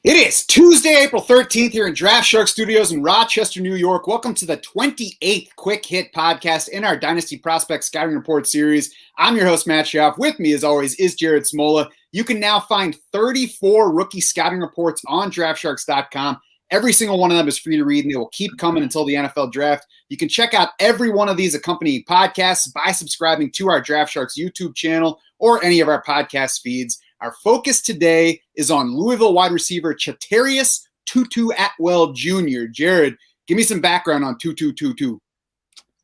It is Tuesday, April 13th here in Draft Shark Studios in Rochester, New York. Welcome to the 28th Quick Hit podcast in our Dynasty Prospect Scouting Report series. I'm your host, Matt Schaff. With me, as always, is Jared Smola. You can now find 34 rookie scouting reports on DraftSharks.com. Every single one of them is free to read, and they will keep coming until the NFL draft. You can check out every one of these accompanying podcasts by subscribing to our Draft Sharks YouTube channel or any of our podcast feeds. Our focus today is on Louisville wide receiver Chatarius Tutu Atwell Jr. Jared, give me some background on Tutu.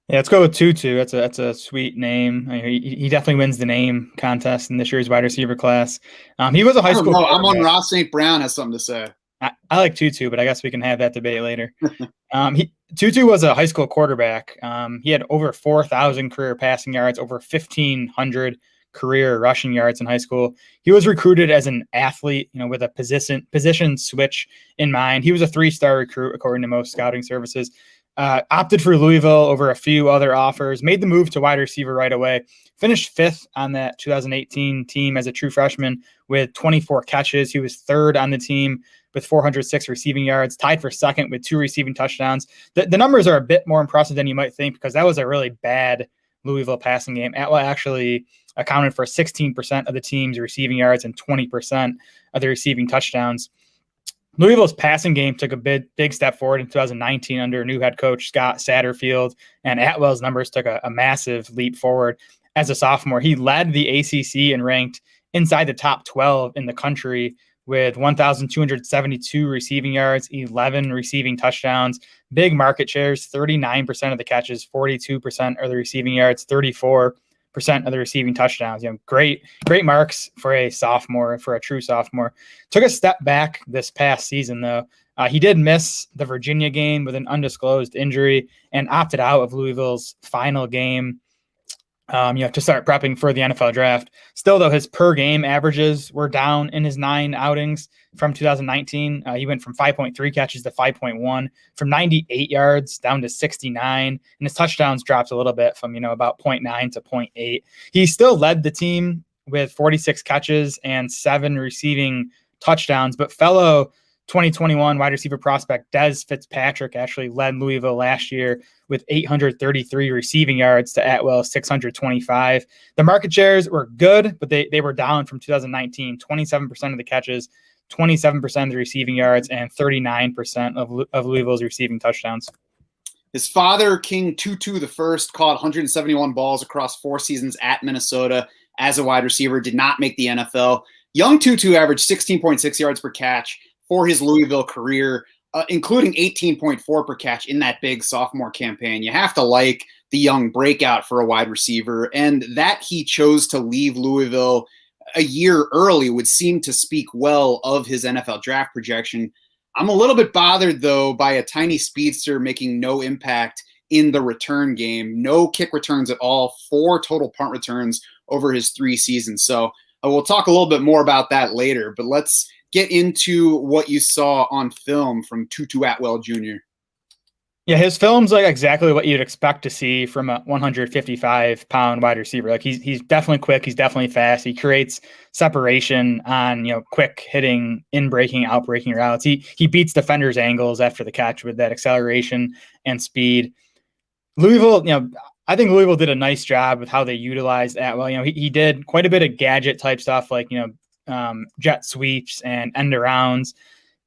Yeah, let's go with Tutu. That's a sweet name. I mean, he definitely wins the name contest in this year's wide receiver class. He was a high school. I'm on Ross St. Brown has something to say. I like Tutu, but I guess we can have that debate later. Tutu was a high school quarterback. He had over 4,000 career passing yards, over 1,500 career rushing yards in high school. He was recruited as an athlete, with a position switch in mind. He was a 3-star recruit, according to most scouting services. Opted for Louisville over a few other offers, made the move to wide receiver right away, finished 5th on that 2018 team as a true freshman with 24 catches. He was 3rd on the team with 406 receiving yards, tied for 2nd with 2 receiving touchdowns. The numbers are a bit more impressive than you might think because that was a really bad Louisville passing game. Atwell actually accounted for 16% of the team's receiving yards and 20% of the receiving touchdowns. Louisville's passing game took a big step forward in 2019 under new head coach Scott Satterfield, and Atwell's numbers took a massive leap forward as a sophomore. He led the ACC and ranked inside the top 12 in the country with 1,272 receiving yards, 11 receiving touchdowns, big market shares, 39% of the catches, 42% of the receiving yards, 34% of the receiving touchdowns. Great marks for a sophomore, for a true sophomore. Took a step back this past season, though. He did miss the Virginia game with an undisclosed injury and opted out of Louisville's final game to start prepping for the NFL draft. Still, though, his per game averages were down in his 9 outings from 2019. He went from 5.3 catches to 5.1, from 98 yards down to 69, and his touchdowns dropped a little bit from, about 0.9 to 0.8. He still led the team with 46 catches and 7 receiving touchdowns, but fellow 2021 wide receiver prospect Dez Fitzpatrick actually led Louisville last year with 833 receiving yards to Atwell's 625. The market shares were good, but they were down from 2019, 27% of the catches, 27% of the receiving yards, and 39% of Louisville's receiving touchdowns. His father, King Tutu I, caught 171 balls across 4 seasons at Minnesota as a wide receiver, did not make the NFL. Young Tutu averaged 16.6 yards per catch for his Louisville career, including 18.4 per catch in that big sophomore campaign. You have to like the young breakout for a wide receiver, and that he chose to leave Louisville a year early would seem to speak well of his NFL draft projection. I'm a little bit bothered, though, by a tiny speedster making no impact in the return game. No kick returns at all, 4 total punt returns over his 3 seasons. So we'll talk a little bit more about that later, but let's get into what you saw on film from Tutu Atwell Jr. Yeah, his film's like exactly what you'd expect to see from a 155-pound wide receiver. Like he's definitely quick, he's definitely fast. He creates separation on quick hitting, in breaking, out breaking routes. He beats defenders' angles after the catch with that acceleration and speed. Louisville, I think Louisville did a nice job with how they utilized Atwell. He did quite a bit of gadget type stuff, like jet sweeps and end arounds.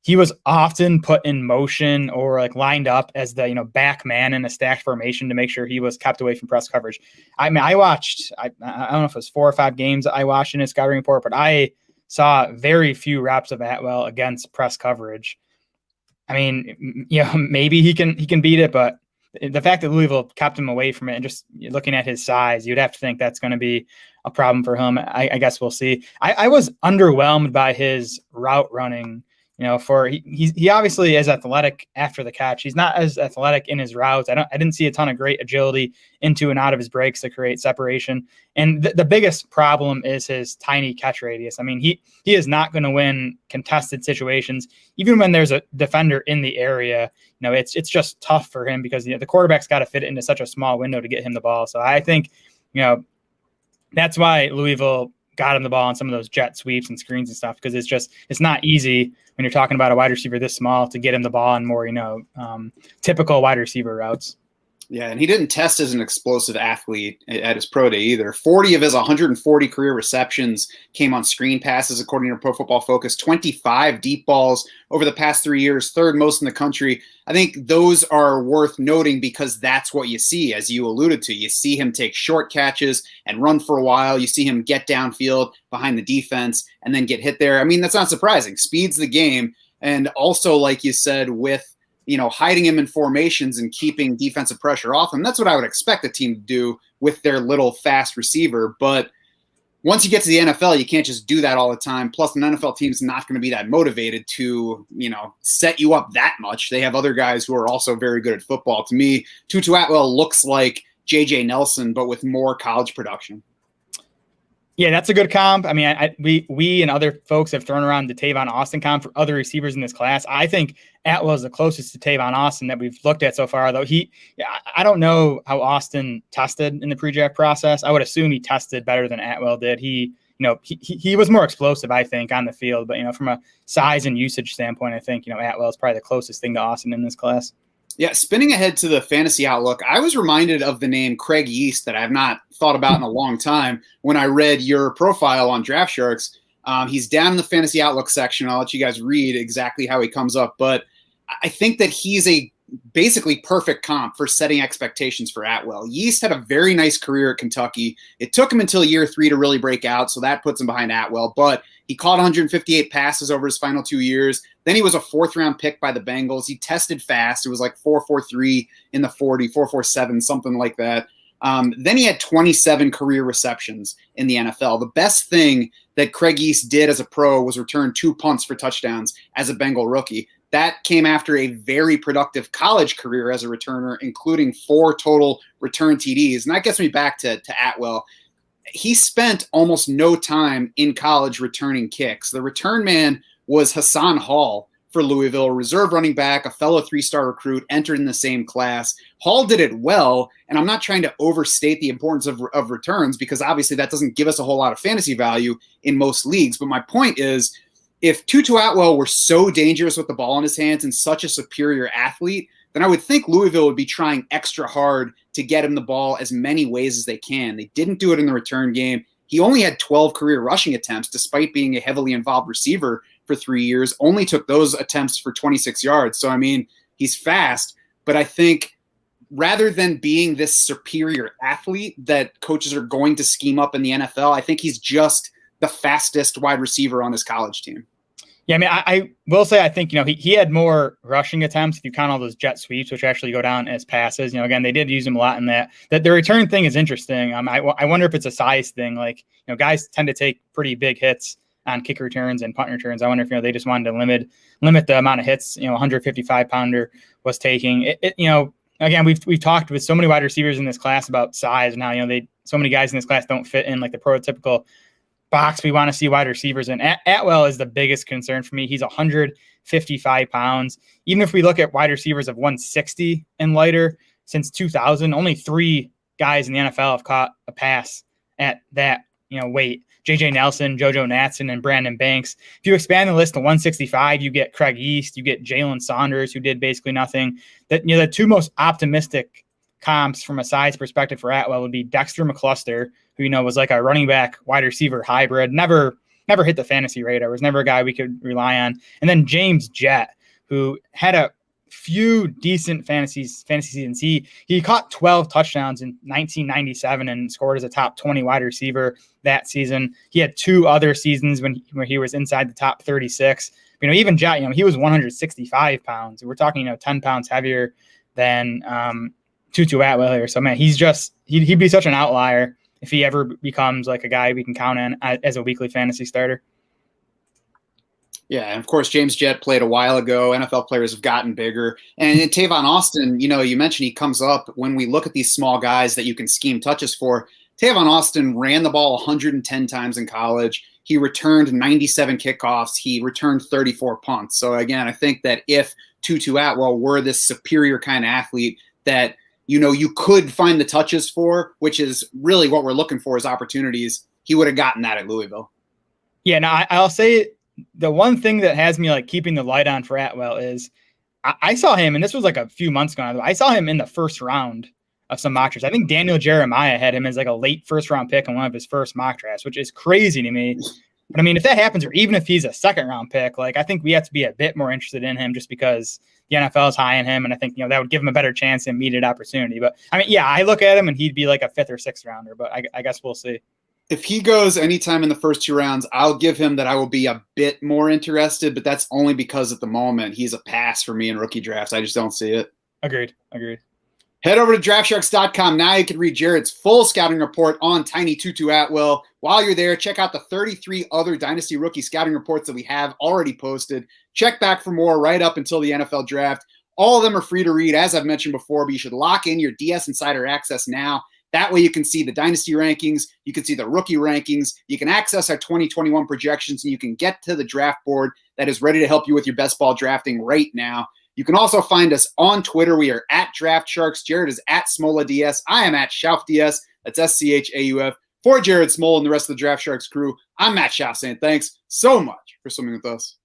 He was often put in motion or like lined up as the back man in a stacked formation to make sure he was kept away from press coverage. I mean, I watched, I don't know if it was 4 or 5 games I watched in his scouting report, but I saw very few reps of Atwell against press coverage. I mean, maybe he can beat it, but the fact that Louisville kept him away from it, and just looking at his size, you'd have to think that's going to be a problem for him. I guess we'll see. I was underwhelmed by his route running. He obviously is athletic after the catch. He's not as athletic in his routes. I didn't see a ton of great agility into and out of his breaks to create separation. And the biggest problem is his tiny catch radius. I mean, he is not going to win contested situations, even when there's a defender in the area. It's just tough for him because the quarterback's got to fit it into such a small window to get him the ball. So I think, that's why Louisville got him the ball on some of those jet sweeps and screens and stuff, because it's not easy when you're talking about a wide receiver this small to get him the ball on more, typical wide receiver routes. Yeah, and he didn't test as an explosive athlete at his pro day either. 40 of his 140 career receptions came on screen passes, according to Pro Football Focus. 25 deep balls over the past 3 years, third most in the country. I think those are worth noting because that's what you see, as you alluded to. You see him take short catches and run for a while. You see him get downfield behind the defense and then get hit there. I mean, that's not surprising. Speed's the game. And also, like you said, with hiding him in formations and keeping defensive pressure off him. That's what I would expect a team to do with their little fast receiver. But once you get to the NFL, you can't just do that all the time. Plus, an NFL team's not going to be that motivated to, set you up that much. They have other guys who are also very good at football. To me, Tutu Atwell looks like J.J. Nelson, but with more college production. Yeah, that's a good comp. I mean, we and other folks have thrown around the Tavon Austin comp for other receivers in this class. I think Atwell is the closest to Tavon Austin that we've looked at so far, though. I don't know how Austin tested in the pre-draft process. I would assume he tested better than Atwell did. He was more explosive, I think, on the field. But, from a size and usage standpoint, I think, Atwell is probably the closest thing to Austin in this class. Yeah, spinning ahead to the fantasy outlook, I was reminded of the name Craig Yeast that I have not thought about in a long time when I read your profile on Draft Sharks. He's down in the fantasy outlook section. I'll let you guys read exactly how he comes up. But I think that he's a basically perfect comp for setting expectations for Atwell. Yeast had a very nice career at Kentucky. It took him until year 3 to really break out, so that puts him behind Atwell. But he caught 158 passes over his final 2 years. Then he was a 4th-round pick by the Bengals. He tested fast. It was like 4.43 in the 40, 4.47, something like that. Then he had 27 career receptions in the NFL. The best thing that Craig Yeast did as a pro was return 2 punts for touchdowns as a Bengal rookie. That came after a very productive college career as a returner, including 4 total return TDs. And that gets me back to Atwell. He spent almost no time in college returning kicks. The return man was Hassan Hall for Louisville, reserve running back, a fellow 3-star recruit, entered in the same class. Hall did it well, and I'm not trying to overstate the importance of returns because obviously that doesn't give us a whole lot of fantasy value in most leagues. But my point is, if Tutu Atwell were so dangerous with the ball in his hands and such a superior athlete, then I would think Louisville would be trying extra hard to get him the ball as many ways as they can. They didn't do it in the return game. He only had 12 career rushing attempts, despite being a heavily involved receiver for 3 years, only took those attempts for 26 yards. So, I mean, he's fast, but I think rather than being this superior athlete that coaches are going to scheme up in the NFL, I think he's just the fastest wide receiver on his college team. Yeah, I mean, I will say I think, he had more rushing attempts if you count all those jet sweeps, which actually go down as passes. Again, they did use him a lot in that. That the return thing is interesting. I wonder if it's a size thing. Like, guys tend to take pretty big hits on kick returns and punt returns. I wonder if, they just wanted to limit the amount of hits, 155-pounder was taking. Again, we've talked with so many wide receivers in this class about size and how, so many guys in this class don't fit in like the prototypical box we want to see wide receivers in. Atwell is the biggest concern for me. He's 155 pounds. Even if we look at wide receivers of 160 and lighter since 2000, only 3 guys in the NFL have caught a pass at that weight. J.J. Nelson, JoJo Natson, and Brandon Banks. If you expand the list to 165, you get Craig Yeast, you get Jalen Saunders, who did basically nothing. The 2 most optimistic comps from a size perspective for Atwell would be Dexter McCluster, who was like a running back wide receiver hybrid, never hit the fantasy radar, was never a guy we could rely on. And then James Jett, who had a few decent fantasy seasons. He caught 12 touchdowns in 1997 and scored as a top 20 wide receiver that season. He had 2 other seasons where he was inside the top 36. Even Jett, he was 165 pounds. We're talking, 10 pounds heavier than Tutu Atwell here. So, man, he'd be such an outlier if he ever becomes like a guy we can count on as a weekly fantasy starter. Yeah, and of course, James Jett played a while ago. NFL players have gotten bigger. And Tavon Austin, you mentioned he comes up when we look at these small guys that you can scheme touches for. Tavon Austin ran the ball 110 times in college. He returned 97 kickoffs. He returned 34 punts. So, again, I think that if Tutu Atwell were this superior kind of athlete that you could find the touches for, which is really what we're looking for, is opportunities. he would have gotten that at Louisville. Yeah, now I'll say the one thing that has me like keeping the light on for Atwell is I saw him, and this was like a few months ago. I saw him in the first round of some mock drafts. I think Daniel Jeremiah had him as like a late first round pick in one of his first mock drafts, which is crazy to me. But I mean, if that happens, or even if he's a second round pick, like I think we have to be a bit more interested in him just because the NFL is high on him. And I think, that would give him a better chance and immediate opportunity. But I mean, yeah, I look at him and he'd be like a 5th or 6th rounder, but I guess we'll see. If he goes anytime in the first 2 rounds, I'll give him that I will be a bit more interested, but that's only because at the moment he's a pass for me in rookie drafts. I just don't see it. Agreed. Head over to draftsharks.com. Now you can read Jared's full scouting report on Tiny Tutu Atwell. While you're there, check out the 33 other Dynasty rookie scouting reports that we have already posted. Check back for more right up until the NFL draft. All of them are free to read, as I've mentioned before, but you should lock in your DS Insider access now. That way you can see the Dynasty rankings, you can see the rookie rankings, you can access our 2021 projections, and you can get to the draft board that is ready to help you with your best ball drafting right now. You can also find us on Twitter. We are at Draft Sharks. Jared is at SmolaDS. I am at SchaufDS. That's SCHAUF. For Jared Smol and the rest of the Draft Sharks crew, I'm Matt Schauf saying thanks so much for swimming with us.